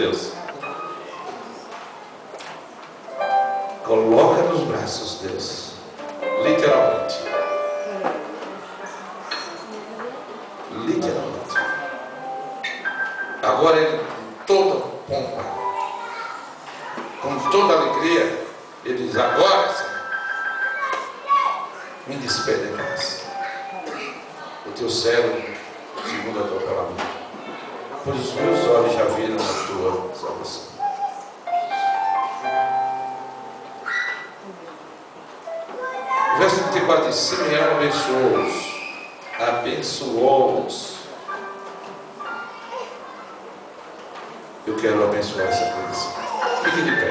Deus. Coloca nos braços, Deus. Literalmente. Literalmente. Agora ele, com toda pompa, com toda alegria, ele diz: agora, Senhor, me despede em paz. O teu servo, segundo a tua palavra, pois os meus olhos já viram a tua salvação. O verso 34 diz: Simeão abençoou-os. Abençoou-os. Eu quero abençoar essa criança. Fique de pé.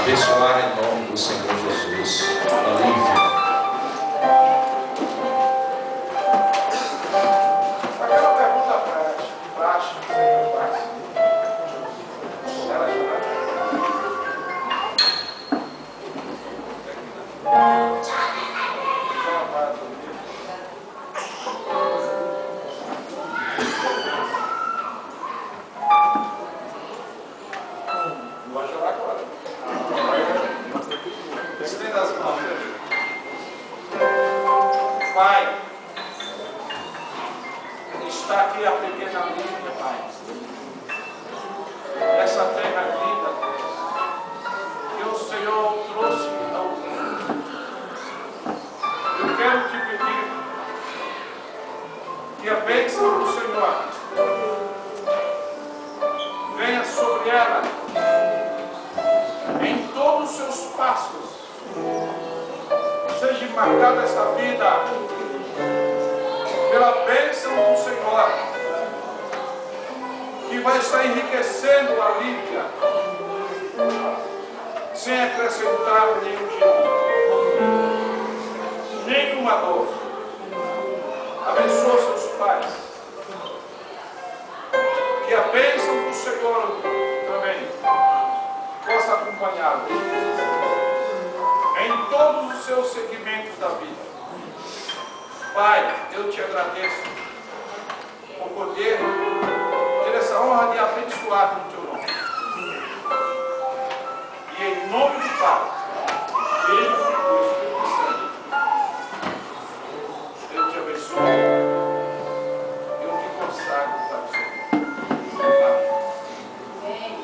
Abençoar em nome do Senhor Jesus. Alívio. Aquela pergunta prática. Estenda as mãos. Pai, está aqui a pequena Lívia, Pai. Essa terra linda, Deus, que o Senhor trouxe ao mundo. Eu quero te pedir que a bênção do Senhor venha sobre ela em todos os seus passos. Seja marcada esta vida pela bênção do Senhor, que vai estar enriquecendo a Lívia, sem acrescentar nenhum dia, nenhuma dor. Abençoa seus pais, que a bênção do Senhor também possa acompanhá-los em todos os seus segmentos da vida. Pai, eu te agradeço por poder ter essa honra de abençoar no teu nome. E em nome do Pai, Filho e do Espírito Santo, eu te abençoo, eu te consagro para o Senhor. Amém.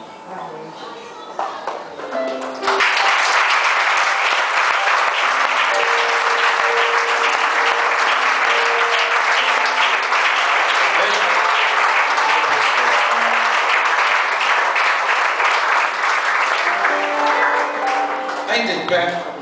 Ainda em pé.